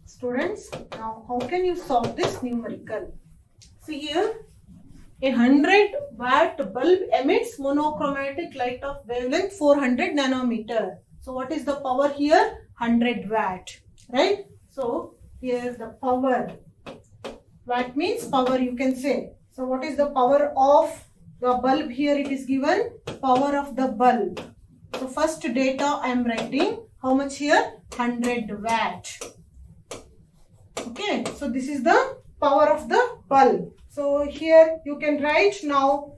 Students, now how can you solve this numerical? See here, a 100-watt bulb emits monochromatic light of wavelength 400 nanometer. So what is the power here? 100 watt, right? So here the power, watt means power, you can say. So what is the power of the bulb here? It is given power of the bulb. So first data I am writing, how much here? 100 watt. Okay, so this is the power of the bulb. So here you can write now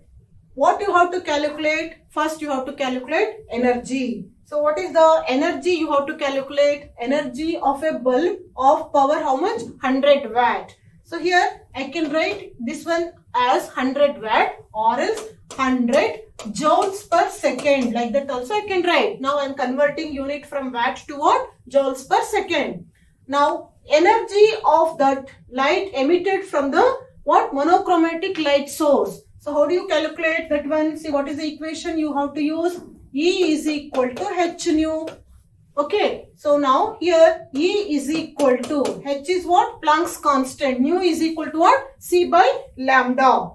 what you have to calculate. First you have to calculate energy. So what is the energy you have to calculate? Energy of a bulb of power how much? 100 watt. So here I can write this one as 100 watt or else 100 joules per second. Like that also I can write. Now I am converting unit from watt to what? Joules per second. Now energy of that light emitted from the what? Monochromatic light source. So how do you calculate that one? See, what is the equation you have to use? E is equal to h nu. Okay, so now here E is equal to, h is what? Planck's constant. Nu is equal to what? C by lambda.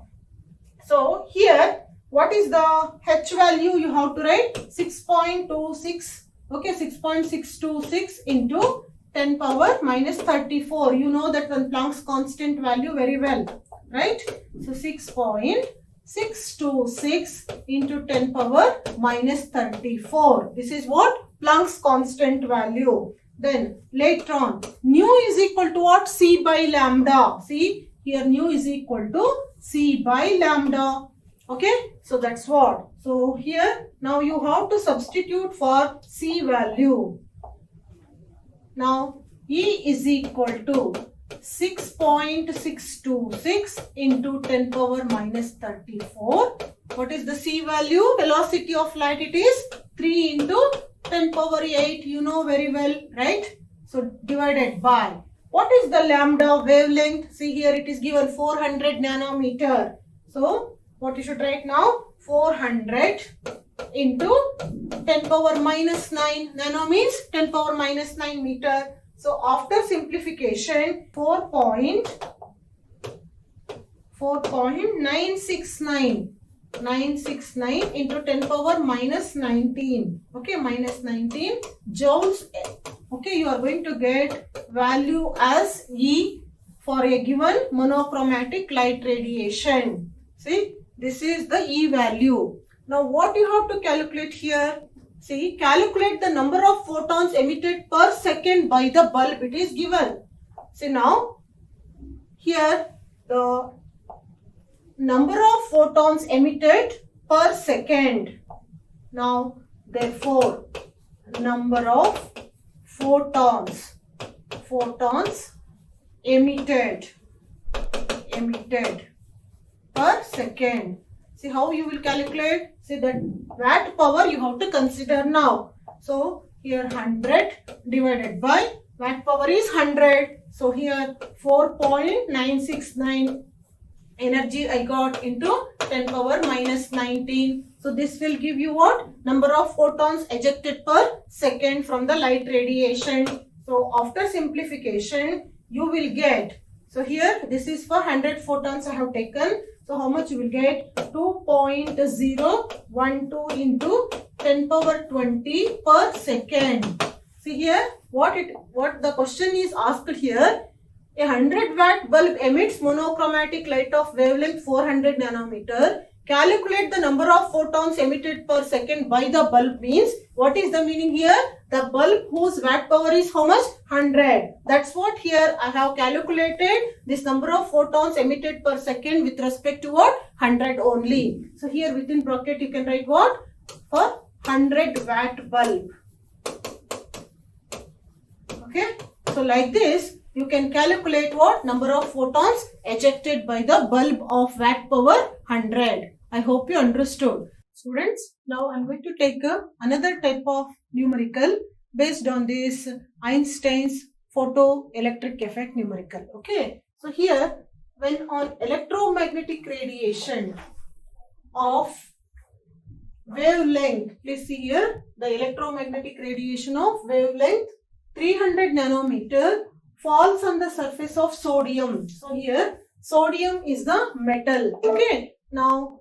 So here what is the h value you have to write? 6.26. Okay, 6.626 into 10 power minus 34. You know that one Planck's constant value very well, right? So 6.626 into 10 power minus 34. This is what? Planck's constant value. Then later on, nu is equal to what? C by lambda. See here, nu is equal to C by lambda. Okay, so that's what. So here now you have to substitute for C value. Now E is equal to 6.626 into 10 power minus 34. What is the C value? Velocity of light, it is 3 into 10 power 8. You know very well, right? So divided by, what is the lambda wavelength? See here it is given 400 nanometer. So what you should write now? 400 into 10 power minus 9. Nano means 10 power minus 9 meter. So after simplification, 4.969 into 10 power minus 19. Okay, minus 19 joules. Okay, you are going to get value as E for a given monochromatic light radiation. See, this is the E value. Now what you have to calculate here? See, calculate the number of photons emitted per second by the bulb. It is given. See now, here the number of photons emitted per second. Now, therefore, number of photons emitted per second. See how you will calculate? See that watt power you have to consider now. So here 100 divided by watt power is 100. So here 4.969 energy I got into 10 power minus 19. So this will give you what? Number of photons ejected per second from the light radiation. So after simplification you will get. So here this is for 100 photons I have taken. So how much you will get? 2.012 into 10 power 20 per second. See here what the question is asked here. A 100-watt bulb emits monochromatic light of wavelength 400 nanometer. Calculate the number of photons emitted per second by the bulb means, what is the meaning here? The bulb whose watt power is how much? 100. That's what here I have calculated this number of photons emitted per second with respect to what? 100 only. So here within bracket you can write what? For 100-watt bulb. Okay. So like this you can calculate what? Number of photons ejected by the bulb of watt power 100. I hope you understood. Students, now I am going to take another type of numerical based on this Einstein's photoelectric effect numerical. Okay. So here when on electromagnetic radiation of wavelength, please see here the electromagnetic radiation of wavelength 300 nanometer falls on the surface of sodium. So here sodium is the metal. Okay. Now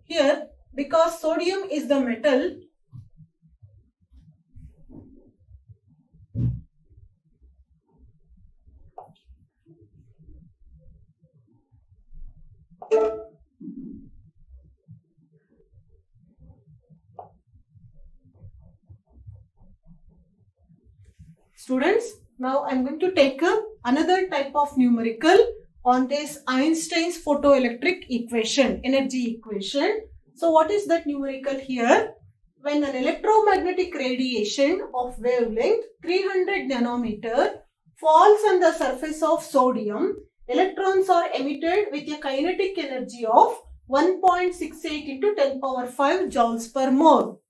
here, because sodium is the metal, students, now I'm going to take another type of numerical on this Einstein's photoelectric equation, energy equation. So what is that numerical here? When an electromagnetic radiation of wavelength 300 nanometer falls on the surface of sodium, electrons are emitted with a kinetic energy of 1.68 into 10 power 5 joules per mole.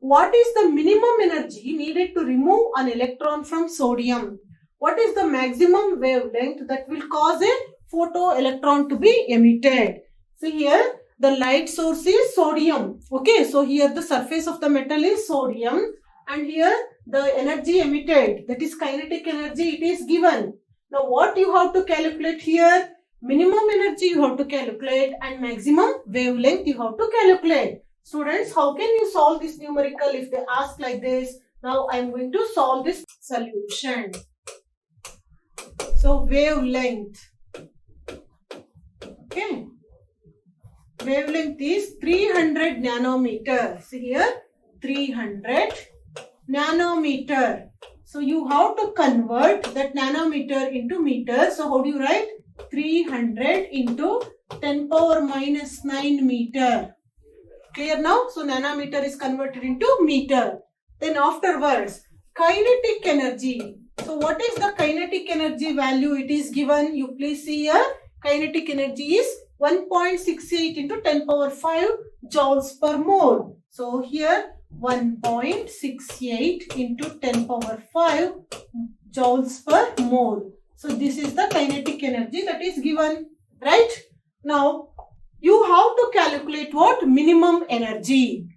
What is the minimum energy needed to remove an electron from sodium? What is the maximum wavelength that will cause a photoelectron to be emitted? So here the light source is sodium. Okay, so here the surface of the metal is sodium, and here the energy emitted, that is kinetic energy, it is given. Now what you have to calculate here? Minimum energy you have to calculate and maximum wavelength you have to calculate. Students, how can you solve this numerical if they ask like this? Now I am going to solve this solution. So wavelength. Okay. Wavelength is 300 nanometer. See here, 300 nanometer. So you have to convert that nanometer into meter. So how do you write? 300 into 10 power minus 9 meter. Clear now? So nanometer is converted into meter. Then afterwards, kinetic energy. So what is the kinetic energy value? It is given. You please see here. Kinetic energy is 1.68 into 10 power 5 joules per mole. So here 1.68 into 10 power 5 joules per mole. So this is the kinetic energy that is given, right? Now you have to calculate what? Minimum energy.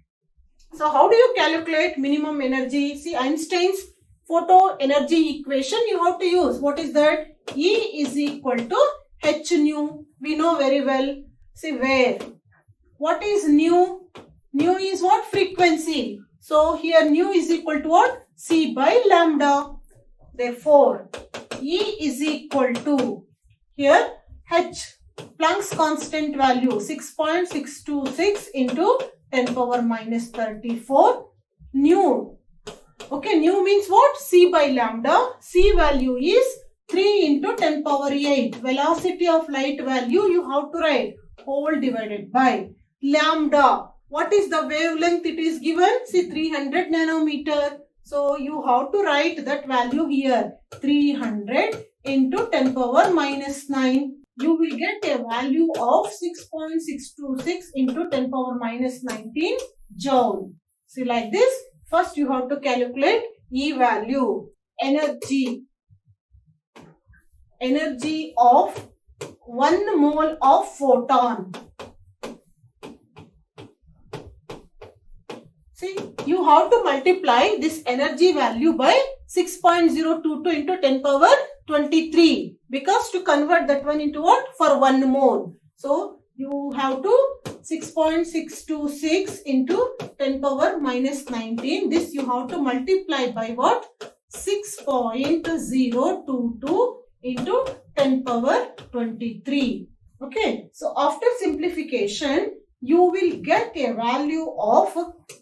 So how do you calculate minimum energy? See, Einstein's photo energy equation you have to use. What is that? E is equal to h nu. We know very well. See where? What is nu? Nu is what? Frequency. So here nu is equal to what? C by lambda. Therefore, E is equal to, here h, Planck's constant value 6.626 into 10 power minus 34 nu. Okay, nu means what? C by lambda. C value is 3 into 10 power 8. Velocity of light value you have to write whole divided by lambda. What is the wavelength it is given? See, 300 nanometer. So you have to write that value here. 300 into 10 power minus 9. You will get a value of 6.626 into 10 power minus 19 joule. See, like this. First you have to calculate E value. Energy. Energy of 1 mole of photon. See, you have to multiply this energy value by 6.022 into 10 power 23, because to convert that one into what? For 1 mole. So you have to 6.626 into 10 power minus 19. This you have to multiply by what? 6.022 into 10 power 23. Okay. So after simplification, you will get a value of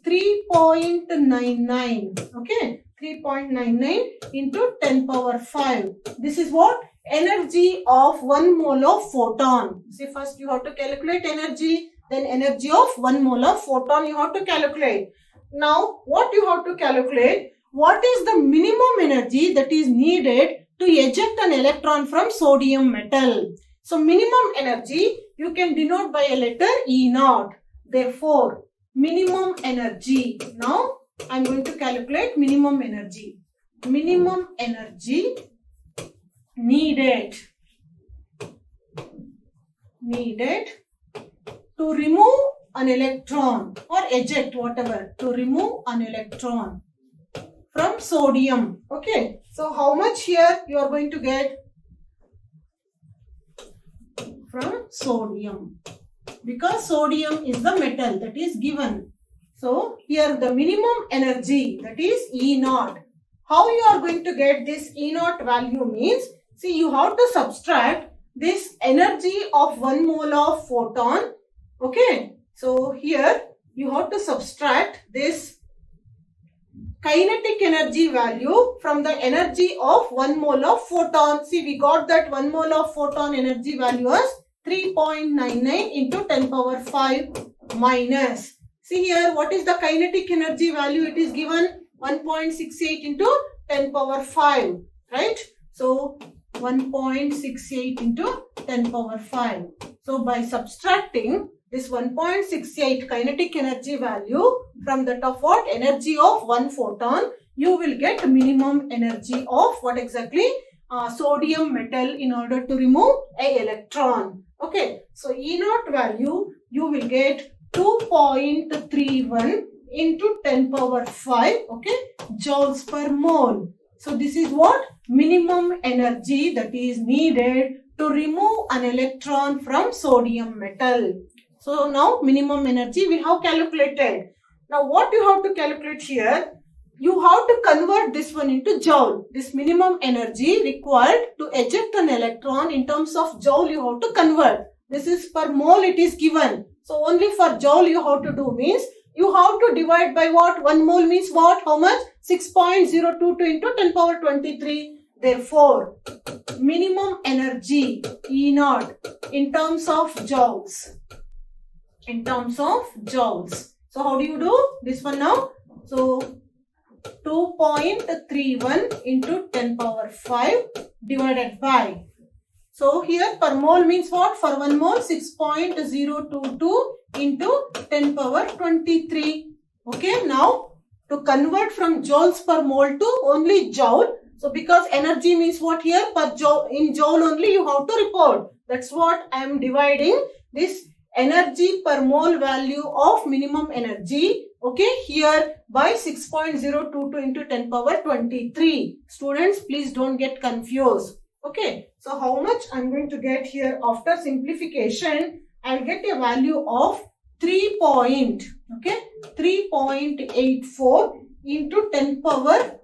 3.99. Okay. 3.99 into 10 power 5. This is what? Energy of 1 mole of photon. See, first you have to calculate energy, then energy of 1 mole of photon you have to calculate. Now, what you have to calculate? What is the minimum energy that is needed to eject an electron from sodium metal? So, minimum energy you can denote by a letter E0. Therefore, minimum energy. Now, I am going to calculate minimum energy. Minimum energy needed to remove an electron or eject, whatever, to remove an electron from sodium. Okay, so how much here you are going to get from sodium? Because sodium is the metal that is given. So here the minimum energy, that is E naught. How you are going to get this E naught value means, see, you have to subtract this energy of 1 mole of photon. Okay, so here you have to subtract this kinetic energy value from the energy of 1 mole of photon. See, we got that 1 mole of photon energy value as 3.99 into 10 power 5 minus. See here, what is the kinetic energy value? It is given 1.68 into 10 power 5, right? So 1.68 into 10 power 5. So by subtracting this 1.68 kinetic energy value from that of what? Energy of 1 photon, you will get minimum energy of what exactly? Sodium metal in order to remove a electron. Okay, so E naught value you will get 2.31 into 10 power 5, okay, joules per mole. So this is what? Minimum energy that is needed to remove an electron from sodium metal. So now minimum energy we have calculated. Now what you have to calculate here? You have to convert this one into joule. This minimum energy required to eject an electron in terms of joule you have to convert. This is per mole it is given. So only for joule you have to do means you have to divide by what? 1 mole means what? How much? 6.022 into 10 power 23. Therefore, minimum energy E naught in terms of joules. In terms of joules. So how do you do this one now? So 2.31 into 10 power 5 divided by. So here per mole means what? For 1 mole 6.022 into 10 power 23. Okay, now to convert from joules per mole to only joule. So because energy means what here? Per joule, in joule only you have to report. That's what I am dividing this energy per mole value of minimum energy, okay, here by 6.022 into 10 power 23. Students, please don't get confused. Okay, so how much I'm going to get here after simplification? I'll get a value of 3.84 into 10 power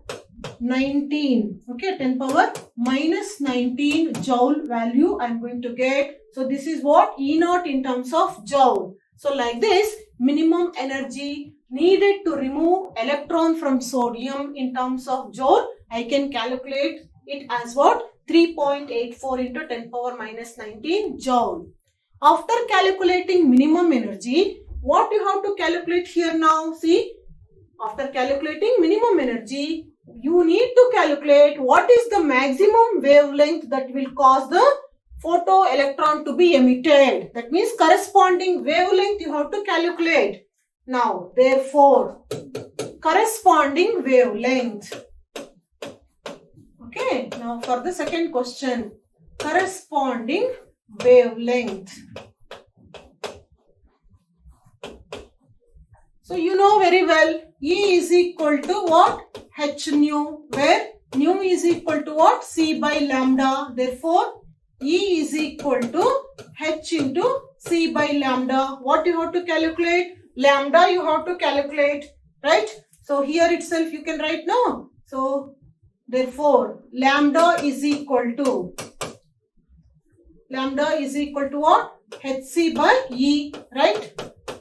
19. Okay, 10 power minus 19 joule value I'm going to get. So this is what? E naught in terms of joule. So like this, minimum energy needed to remove electron from sodium in terms of joule, I can calculate it as what? 3.84 into 10 power minus 19 joule. After calculating minimum energy, what you have to calculate here now? See, after calculating minimum energy, you need to calculate what is the maximum wavelength that will cause the photoelectron to be emitted. That means corresponding wavelength you have to calculate. Now, therefore, corresponding wavelength. Okay, now for the second question, corresponding wavelength. So you know very well, E is equal to what? H nu, where nu is equal to what? C by lambda. Therefore, E is equal to H into C by lambda. What you have to calculate? Lambda you have to calculate, right? So here itself you can write now. So therefore, lambda is equal to what? Hc by E, right?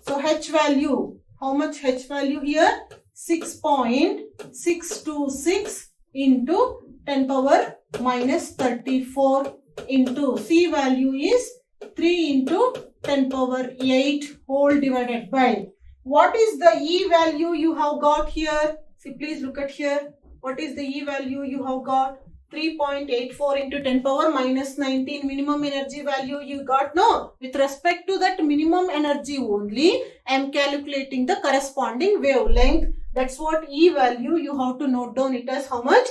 So H value, how much H value here? 6.626 into 10 power minus 34 into C value is 3 into 10 power 8 whole divided by. What is the E value you have got here? See, please look at here. What is the E value you have got? 3.84 into 10 power minus 19 minimum energy value you got. No, with respect to that minimum energy only, I am calculating the corresponding wavelength. That's what E value you have to note down it as how much?